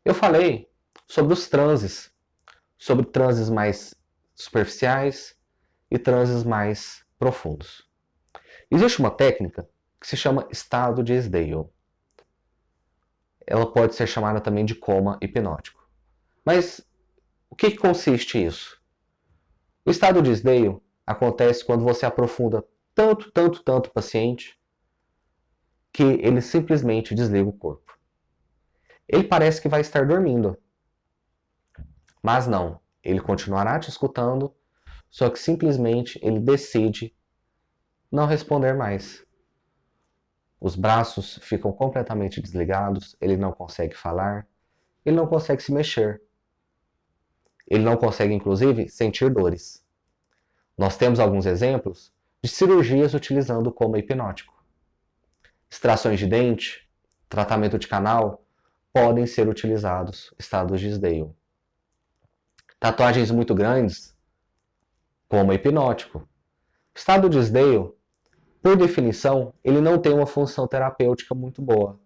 Eu falei sobre os transes, sobre transes mais superficiais e transes mais profundos. Existe uma técnica que se chama estado de Sdale. Ela pode ser chamada também de coma hipnótico. Mas o que consiste isso? O estado de Sdale acontece quando você aprofunda tanto o paciente que ele simplesmente desliga o corpo. Ele parece que vai estar dormindo, mas não. Ele continuará te escutando, só que simplesmente ele decide não responder mais. Os braços ficam completamente desligados, ele não consegue falar, ele não consegue se mexer. Ele não consegue, inclusive, sentir dores. Nós temos alguns exemplos de cirurgias utilizando o coma hipnótico. Extrações de dente, tratamento de canal, podem ser utilizados estados de Sdale. Tatuagens muito grandes, coma hipnótico. O estado de Sdale, por definição, ele não tem uma função terapêutica muito boa.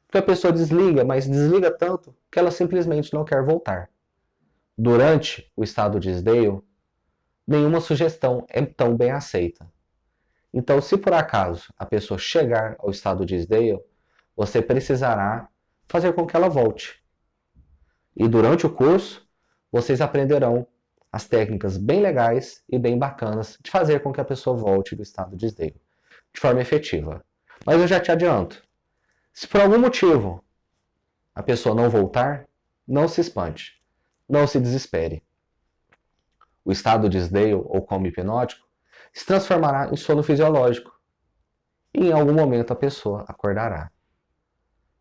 Porque a pessoa desliga, mas desliga tanto que ela simplesmente não quer voltar. Durante o estado de Sdale, nenhuma sugestão é tão bem aceita. Então, se por acaso a pessoa chegar ao estado de Sdale, você precisará fazer com que ela volte. E durante o curso, vocês aprenderão as técnicas bem legais e bem bacanas de fazer com que a pessoa volte do estado de Sdale de forma efetiva. Mas eu já te adianto, se por algum motivo a pessoa não voltar, não se espante, não se desespere. O estado de Sdale ou coma hipnótico se transformará em sono fisiológico e em algum momento a pessoa acordará.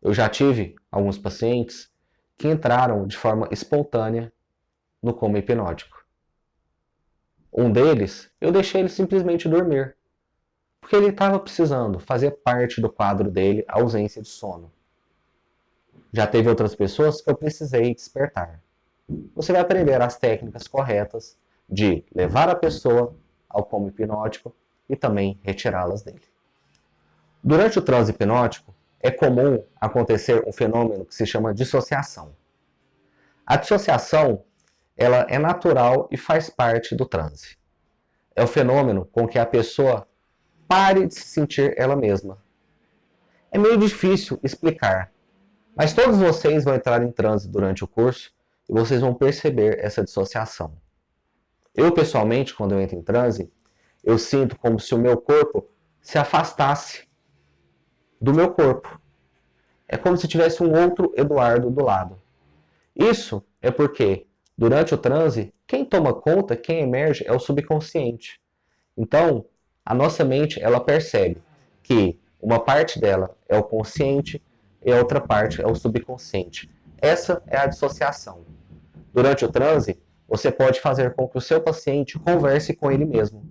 Eu já tive alguns pacientes que entraram de forma espontânea no coma hipnótico. Um deles, eu deixei ele simplesmente dormir, porque ele estava precisando fazer parte do quadro dele a ausência de sono. Já teve outras pessoas que eu precisei despertar. Você vai aprender as técnicas corretas de levar a pessoa ao coma hipnótico e também retirá-las dele. Durante o transe hipnótico, é comum acontecer um fenômeno que se chama dissociação. A dissociação, ela é natural e faz parte do transe. É o fenômeno com que a pessoa pare de se sentir ela mesma. É meio difícil explicar, mas todos vocês vão entrar em transe durante o curso e vocês vão perceber essa dissociação. Eu, pessoalmente, quando eu entro em transe, eu sinto como se o meu corpo se afastasse do meu corpo. É como se tivesse um outro Eduardo do lado. Isso é porque, durante o transe, quem toma conta, quem emerge é o subconsciente. Então, a nossa mente, ela percebe que uma parte dela é o consciente e a outra parte é o subconsciente. Essa é a dissociação. Durante o transe, você pode fazer com que o seu paciente converse com ele mesmo,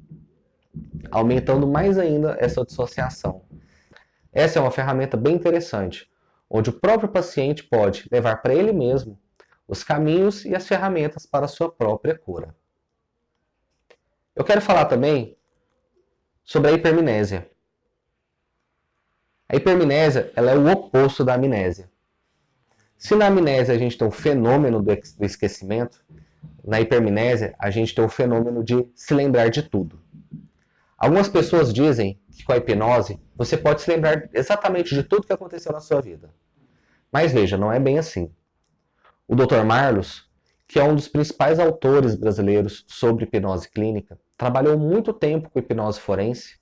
aumentando mais ainda essa dissociação. Essa é uma ferramenta bem interessante, onde o próprio paciente pode levar para ele mesmo os caminhos e as ferramentas para a sua própria cura. Eu quero falar também sobre a hipermnésia. A hipermnésia, ela é o oposto da amnésia. Se na amnésia a gente tem o fenômeno do esquecimento, na hipermnésia a gente tem o fenômeno de se lembrar de tudo. Algumas pessoas dizem que com a hipnose você pode se lembrar exatamente de tudo que aconteceu na sua vida. Mas veja, não é bem assim. O Dr. Marlos, que é um dos principais autores brasileiros sobre hipnose clínica, trabalhou muito tempo com hipnose forense.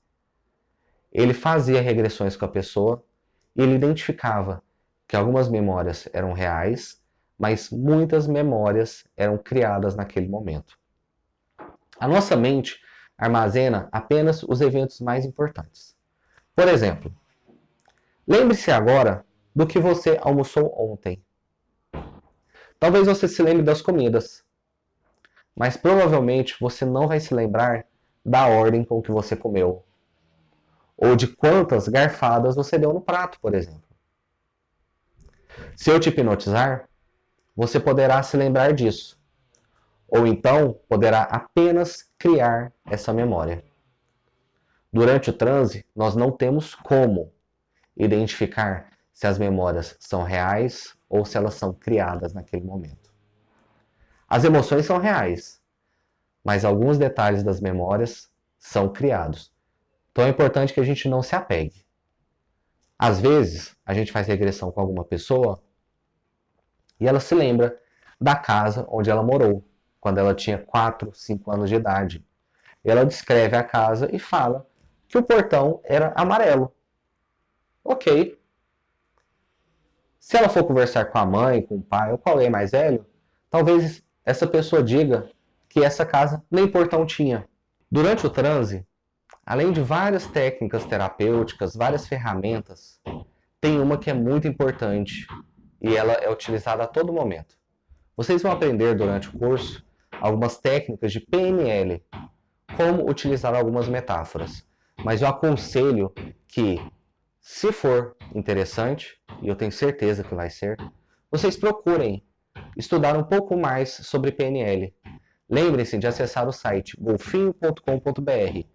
Ele fazia regressões com a pessoa e ele identificava que algumas memórias eram reais, mas muitas memórias eram criadas naquele momento. A nossa mente armazena apenas os eventos mais importantes. Por exemplo, lembre-se agora do que você almoçou ontem. Talvez você se lembre das comidas, mas provavelmente você não vai se lembrar da ordem com que você comeu, ou de quantas garfadas você deu no prato, por exemplo. Se eu te hipnotizar, você poderá se lembrar disso, ou então poderá apenas criar essa memória. Durante o transe, nós não temos como identificar se as memórias são reais ou se elas são criadas naquele momento. As emoções são reais, mas alguns detalhes das memórias são criados. Então é importante que a gente não se apegue. Às vezes, a gente faz regressão com alguma pessoa e ela se lembra da casa onde ela morou, quando ela tinha 4, 5 anos de idade. Ela descreve a casa e fala que o portão era amarelo. Ok. Se ela for conversar com a mãe, com o pai ou com alguém mais velho, talvez essa pessoa diga que essa casa nem portão tinha. Durante o transe, além de várias técnicas terapêuticas, várias ferramentas, tem uma que é muito importante e ela é utilizada a todo momento. Vocês vão aprender durante o curso algumas técnicas de PNL, como utilizar algumas metáforas. Mas eu aconselho que, se for interessante, e eu tenho certeza que vai ser, vocês procurem estudar um pouco mais sobre PNL. Lembrem-se de acessar o site golfinho.com.br